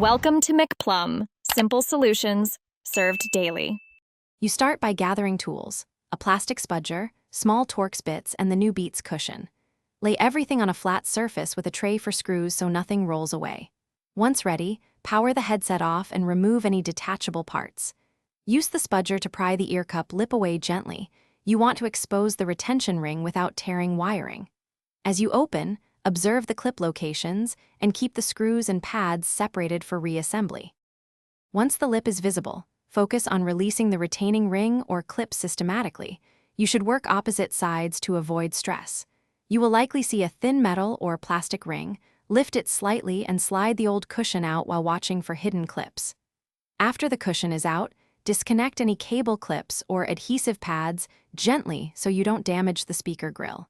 Welcome to McPlum, simple solutions served daily. You start by gathering tools, a plastic spudger, small Torx bits, and the new Beats cushion. Lay everything on a flat surface with a tray for screws so nothing rolls away. Once ready, power the headset off and remove any detachable parts. Use the spudger to pry the ear cup lip away gently. You want to expose the retention ring without tearing wiring. As you open, observe the clip locations and keep the screws and pads separated for reassembly. Once the lip is visible, focus on releasing the retaining ring or clip systematically. You should work opposite sides to avoid stress. You will likely see a thin metal or plastic ring. Lift it slightly and slide the old cushion out while watching for hidden clips. After the cushion is out, disconnect any cable clips or adhesive pads gently so you don't damage the speaker grill.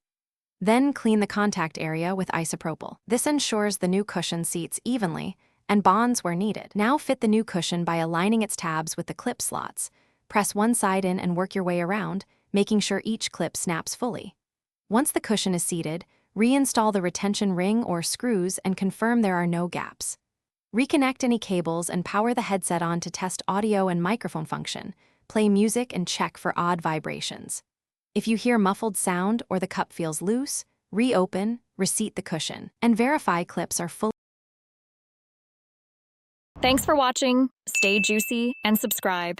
Then clean the contact area with isopropyl. This ensures the new cushion seats evenly and bonds where needed. Now fit the new cushion by aligning its tabs with the clip slots. Press one side in and work your way around, making sure each clip snaps fully. Once the cushion is seated, reinstall the retention ring or screws and confirm there are no gaps. Reconnect any cables and power the headset on to test audio and microphone function. Play music and check for odd vibrations. If you hear muffled sound or the cup feels loose, reopen, reseat the cushion, and verify clips are fully. Thanks for watching. Stay juicy and subscribe.